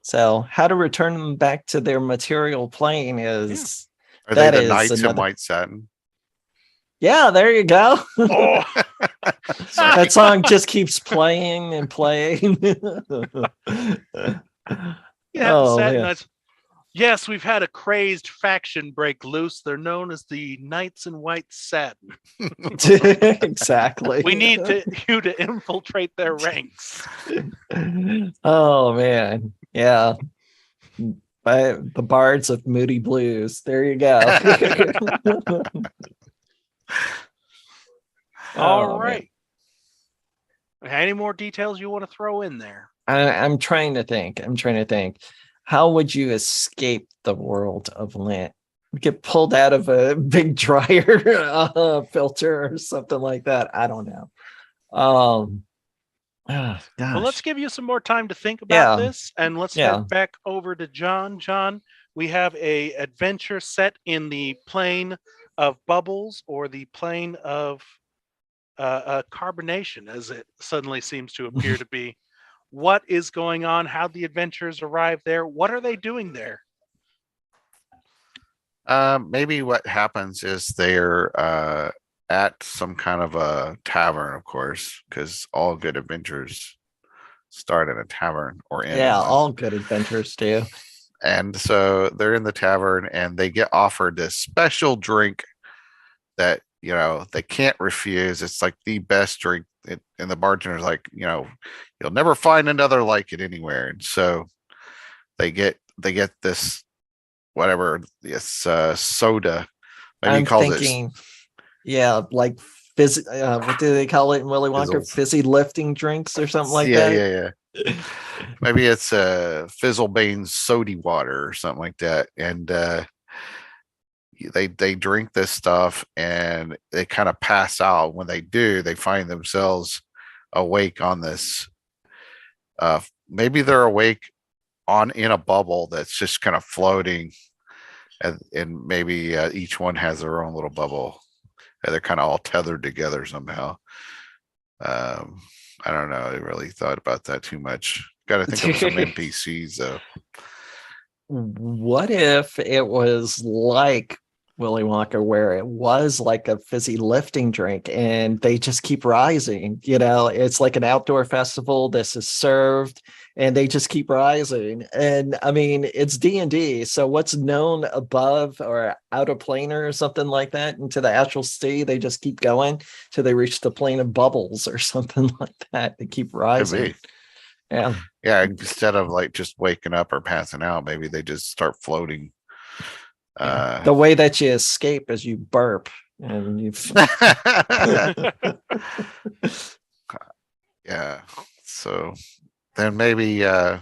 So how to return them back to their material plane is... Are they the Knights in White Satin? Yeah, there you go. Oh. That song just keeps playing and playing. Yeah, Oh, the Satin man. Knights. Yes, we've had a crazed faction break loose. They're known as the Knights in White Satin. Exactly. We need you to infiltrate their ranks. Oh, man. Yeah. By the Bards of Moody Blues. There you go. All right. Man. Any more details you want to throw in there? I'm trying to think. How would you escape the world of Lent? Get pulled out of a big dryer filter or something like that. I don't know. Oh, gosh. Well, let's give you some more time to think about this, and let's head back over to John. John, we have a adventure set in the plane of bubbles, or the plane of carbonation, as it suddenly seems to appear to be. What is going on? How the adventurers arrive there? What are they doing there? Maybe what happens is they're at some kind of a tavern, of course, because all good adventures start in a tavern or in one. All good adventures do. And so they're in the tavern and they get offered this special drink that, you know, they can't refuse. It's like the best drink. And the bartender's like, you know, you'll never find another like it anywhere. And so they get this, whatever, this soda. Maybe I'm he calls thinking, like fizzy. What do they call it in Willy Wonka? Fizzles. Fizzy lifting drinks or something like that. Yeah. Maybe it's Fizzlebane's sody water or something like that. And they drink this stuff and they kind of pass out. When they do, they find themselves awake on this. Maybe they're awake in a bubble that's just kind of floating, and maybe each one has their own little bubble. And they're kind of all tethered together somehow. I don't know. I really thought about that too much. Got to think of some NPCs though. What if it was like Willy Wonka, where it was like a fizzy lifting drink and they just keep rising? You know, it's like an outdoor festival. This is served and they just keep rising. And I mean, it's D&D. So what's known above or out of planar or something like that into the astral sea, they just keep going till they reach the plane of bubbles or something like that. They keep rising. Yeah. Instead of like just waking up or passing out, maybe they just start floating. The way that you escape is you burp and you Yeah. So then maybe I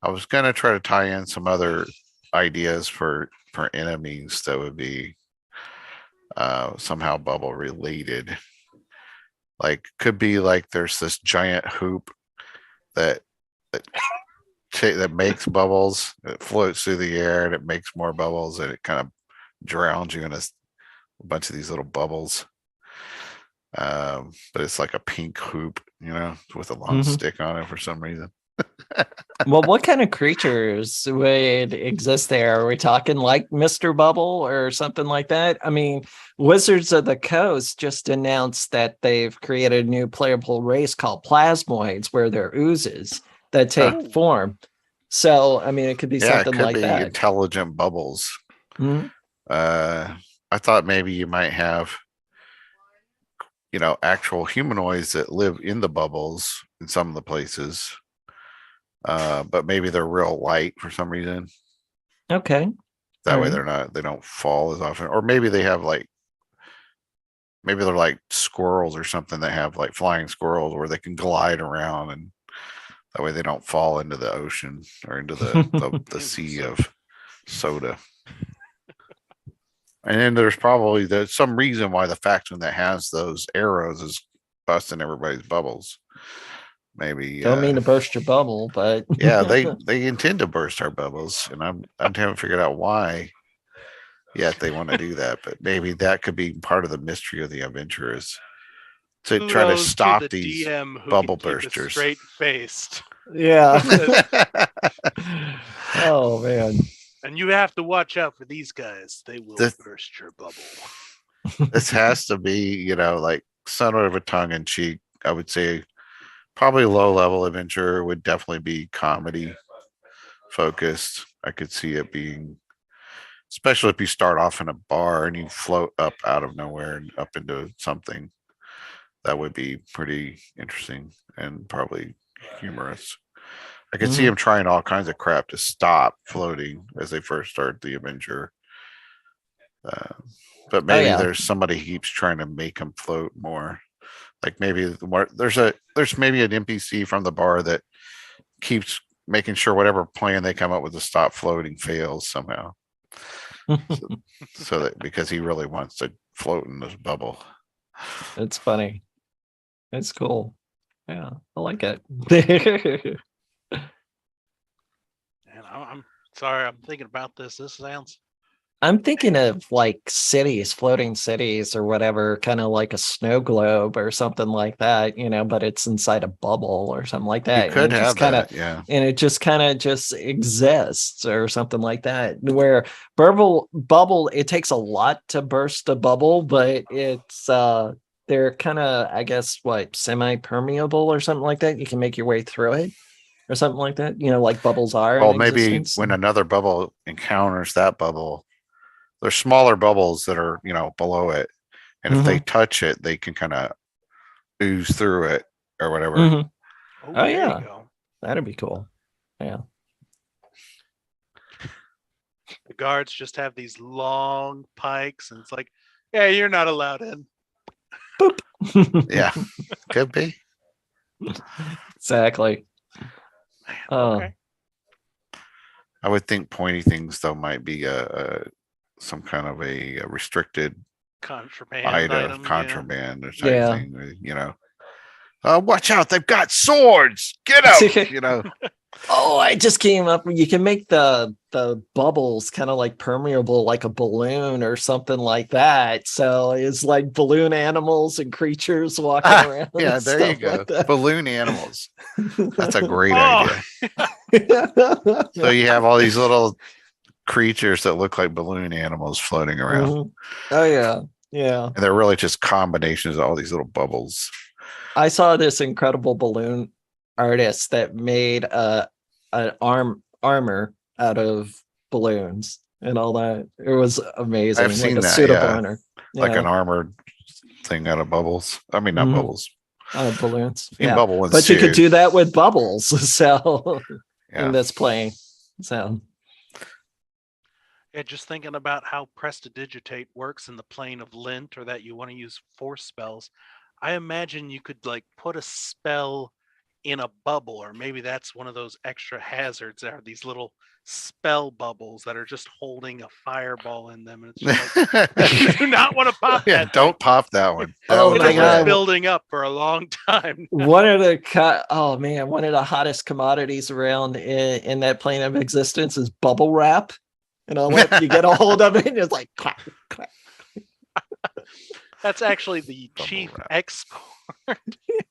was gonna try to tie in some other ideas for enemies that would be somehow bubble related. Like could be like there's this giant hoop that that, that makes bubbles. It floats through the air and it makes more bubbles and it kind of drowns you in a bunch of these little bubbles. But it's like a pink hoop, with a long Mhm. stick on it for some reason. Well, what kind of creatures would exist there? Are we talking like Mr. Bubble or something like that? I mean, Wizards of the Coast just announced that they've created a new playable race called Plasmoids, where they're oozes that take Ooh. form. So, I mean, it could be Yeah, it something could like be that. intelligent bubbles. Mhm. I thought maybe you might have, actual humanoids that live in the bubbles in some of the places. But maybe they're real light for some reason. Okay. That All way right. they don't fall as often. Or maybe they have maybe they're like squirrels or something that have like flying squirrels where they can glide around and that way they don't fall into the ocean or into the sea of soda. And then there's some reason why the faction that has those arrows is busting everybody's bubbles. Maybe Don't mean to burst your bubble, but yeah, they intend to burst our bubbles, and I haven't figured out why yet they want to do that, but maybe that could be part of the mystery of the adventurers to try to Kudos to stop the these DM who bubble can keep it bursters. straight faced. yeah. Oh man. And you have to watch out for these guys. They will this, burst your bubble. this has to be, like somewhat of a tongue in cheek. I would say probably low level adventure would definitely be comedy focused. I could see it being, especially if you start off in a bar and you float up out of nowhere and up into something. That would be pretty interesting and probably humorous. I could see Mhm. him trying all kinds of crap to stop floating as they first start the adventure. Uh, but Oh maybe yeah. there's somebody who keeps trying to make him float more. Like maybe there's maybe an NPC from the bar that keeps making sure whatever plan they come up with to stop floating fails somehow. So that because he really wants to float in this bubble. It's funny. It's cool. Yeah, I like it. And I'm sorry, I'm thinking about this. This sounds I'm thinking of like cities, floating cities or whatever, kind of like a snow globe or something like that, but it's inside a bubble or something like You that. And could it just have kind of that, yeah. and it just kind of just exists or something like that. Where bubble, it takes a lot to burst a bubble, but it's they're kind of, I guess, what, semi-permeable or something like that. You can make your way through it or something like that, like bubbles are in Well, maybe existence. when another bubble encounters that bubble, there's smaller bubbles that are, below it. And if they Mhm. touch it, they can kind of ooze through it or whatever. Mhm. oh, Oh there you yeah, go. that'd be cool. Yeah. The guards just have these long pikes, and it's like, yeah, you're not allowed in. Boop. Yeah, could be. Exactly. Man, Uh, okay. I would think pointy things though might be some kind of a restricted Contraband item, yeah. contraband or type yeah. thing. Watch out! They've got swords. Get out! Oh, I just came up. You can make the bubbles kind of like permeable, like a balloon or something like that. So it's like balloon animals and creatures walking around. Yeah, And there you stuff go. like that. Balloon animals. That's a great Oh, idea. So you have all these little creatures that look like balloon animals floating around. Mhm. Oh yeah, yeah. And they're really just combinations of all these little bubbles. I saw this incredible balloon artist that made an armor out of balloons and all that. It was amazing, I've like seen a that, suit of yeah. armor. Like Yeah, an armored thing out of bubbles. I mean, not hmm bubbles. balloons. In Yeah, bubble and but you could series. do that with bubbles. So in Yeah. this plane, so yeah, just thinking about how prestidigitate works in the plane of Lent, or that you want to use force spells. I imagine you could like put a spell in a bubble, or maybe that's one of those extra hazards. There are these little spell bubbles that are just holding a fireball in them, and it's just like you do not want to pop Yeah, that. don't pop that one. That Oh It one's my has a been God. red. building up for a long time. One of the one of the hottest commodities around in that plane of existence is bubble wrap. You know, what you get a hold of it, and it's like clack, clack. That's actually the Bubble chief wrap. export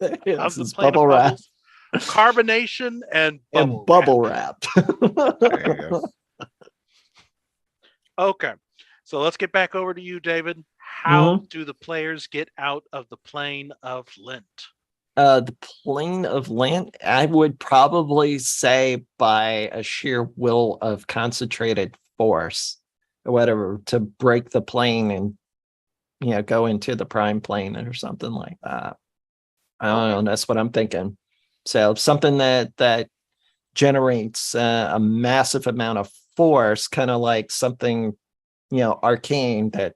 This of the is plane bubble of wrap bubbles. Carbonation and and bubble bubble wrap. wrap. There you go. Okay, so let's get back over to you, David. How Mhm. do the players get out of the plane of Lent? The plane of Lent, I would probably say by a sheer will of concentrated force or whatever to break the plane and go into the prime plane or something like that. I don't know. That's what I'm thinking. So something that generates a massive amount of force, kind of like something arcane that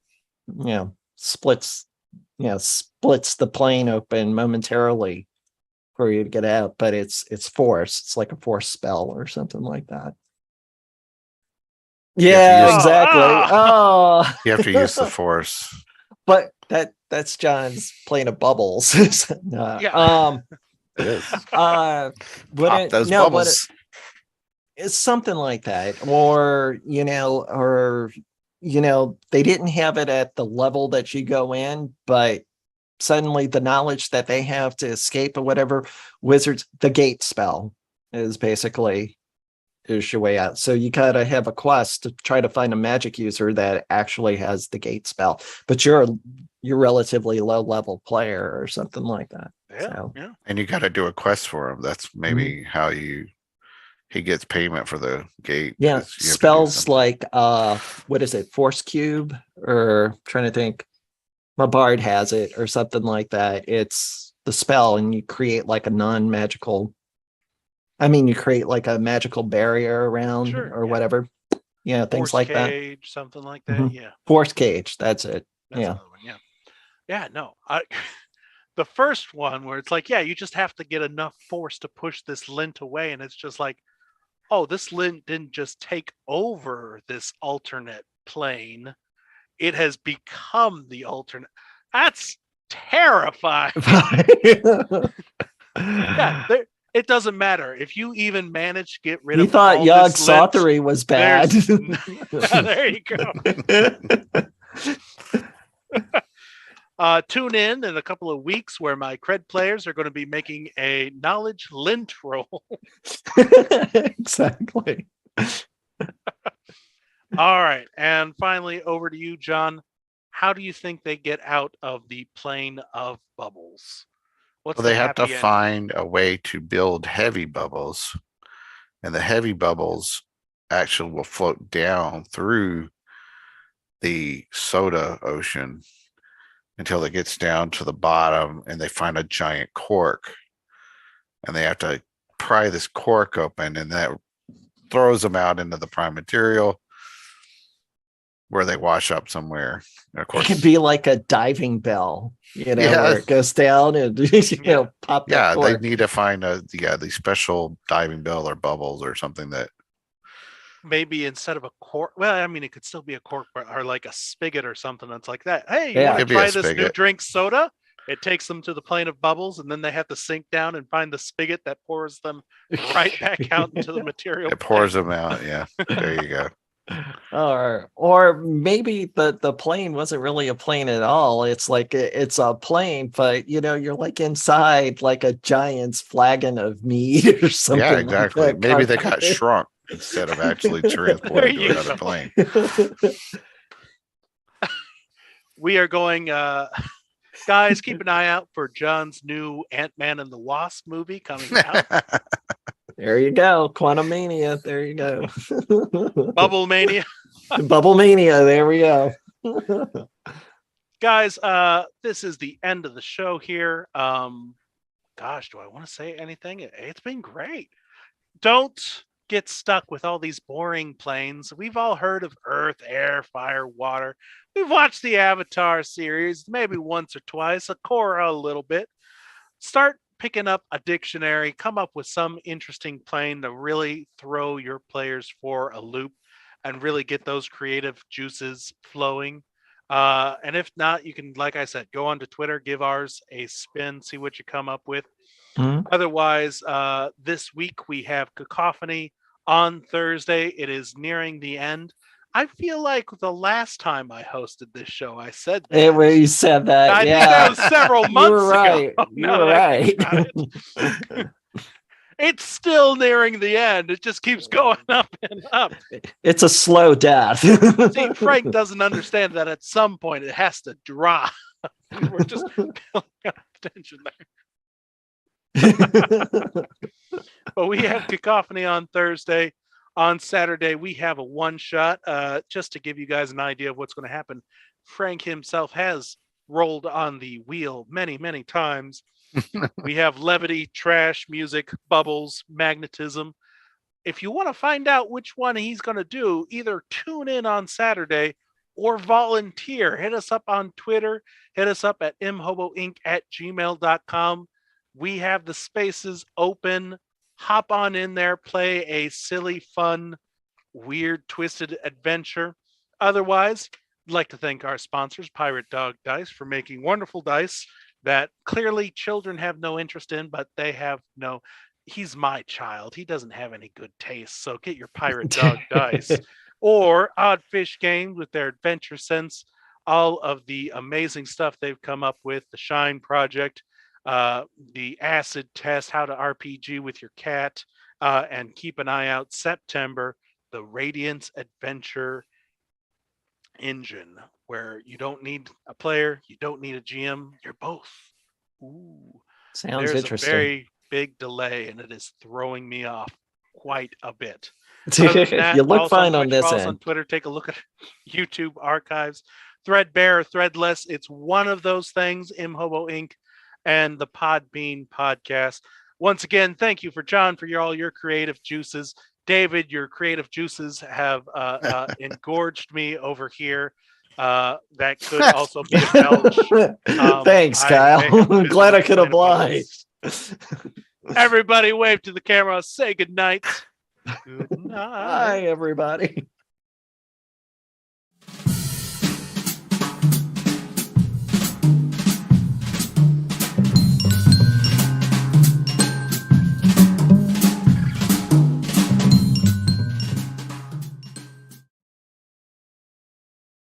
splits splits the plane open momentarily for you to get out, but it's force. It's like a force spell or something like that. have to Yeah, use- exactly. Oh, Oh, You have to use the force. but that's John's plane of bubbles. No, yeah. It is. what Pop it, those no, bubbles. it's something like that, or they didn't have it at the level that you go in, but suddenly the knowledge that they have to escape or whatever, wizards, the gate spell is basically is your way out. So you gotta have a quest to try to find a magic user that actually has the gate spell, but you're relatively low level player or something like that. Yeah, So yeah. And you got to do a quest for him. That's maybe how he gets payment for the gate. yeah, is you have to do spells something. like what is it, force cube, or I'm trying to think, my bard has it or something like that. It's the spell and you create like a non-magical, you create like a magical barrier around Sure. or Yeah. whatever. Things Force like that. cage, something like that. Mhm. Yeah. Force cage, that's it. That's Yeah. another one. Yeah. Yeah. No, the first one where it's like, yeah, you just have to get enough force to push this lint away. And it's just like, oh, this lint didn't just take over this alternate plane. It has become the alternate. That's terrifying. Yeah. It doesn't matter. If you even manage to get rid He of thought all Yogg this lint, Sothory was bad. there you go. Tune in a couple of weeks where my cred players are going to be making a knowledge lint roll. Exactly. All right. And finally, over to you, John. How do you think they get out of the plane of bubbles? What's Well, the they have to happy ending? find a way to build heavy bubbles, and the heavy bubbles actually will float down through the soda ocean until it gets down to the bottom and they find a giant cork, and they have to pry this cork open, and that throws them out into the prime material where they wash up somewhere. And of It course, could be like a diving bell, where Yeah. it goes down and Yeah. pop that yeah, they cork. need to find these special diving bell or bubbles or something that Maybe instead of a cork, well, I mean, it could still be a cork or like a spigot or something that's like that. Hey, you Yeah. want to Could be a try this new spigot. drink soda? It takes them to the plane of bubbles, and then they have to sink down and find the spigot that pours them right back out into the material. it pours plane. them out. Yeah, there you go. Or maybe the plane wasn't really a plane at all. It's like it's a plane, but you're like inside like a giant's flagon of mead or something. Yeah, exactly. Like that. Maybe they got shrunk instead of actually transported to you another go. plane. We are going, guys, keep an eye out for John's new Ant-Man and the Wasp movie coming out. There you go. Quantum Mania. There you go. Bubble Mania. Bubble Mania. There we go. Guys, this is the end of the show here. Gosh, do I want to say anything? It's been great. Don't get stuck with all these boring planes. We've all heard of Earth, air, fire, water. We've watched the Avatar series maybe once or twice, Korra a little bit. Start picking up a dictionary, come up with some interesting plane to really throw your players for a loop and really get those creative juices flowing. And if not, you can, like I said, go onto Twitter, give ours a spin, see what you come up with. Otherwise, this week we have Cacophony on Thursday. It is nearing the end. I feel like the last time I hosted this show, I said that. Where you said that, I yeah. think that was several months right. ago. You were right. It's still nearing the end. It just keeps going up and up. It's a slow death. See, Frank doesn't understand that at some point it has to drop. We're just building up tension there. But we have Cacophony on Thursday. On Saturday, we have a one-shot. Just to give you guys an idea of what's going to happen, Frank himself has rolled on the wheel many, many times. We have levity, trash, music, bubbles, magnetism. If you want to find out which one he's going to do, either tune in on Saturday or volunteer. Hit us up on Twitter. Hit us up at imhoboinc@gmail.com. We have the spaces open. Hop on in there, play a silly, fun, weird, twisted adventure. Otherwise, I'd like to thank our sponsors, Pirate Dog Dice, for making wonderful dice that clearly children have no interest in, but they have no... He's my child. He doesn't have any good taste, so get your Pirate Dog Dice. Or Odd Fish Games with their Adventure Sense, all of the amazing stuff they've come up with, the Shine Project, the acid test, how to RPG with your cat, and keep an eye out September, the Radiance Adventure Engine, where you don't need a player, you don't need a GM, you're both. Ooh, sounds there's interesting. A very big delay, and it is throwing me off quite a bit. That, you look fine on this end. end. On Twitter, take a look at YouTube archives. Threadbare or Threadless, it's one of those things. Imhobo Inc. and the Podbean podcast. Once again, thank you for John for all your creative juices. David, your creative juices have engorged me over here. That could also be a belch. Thanks, Kyle. I'm glad I could oblige. Everybody wave to the camera. Say good night. Good night. Hi, everybody.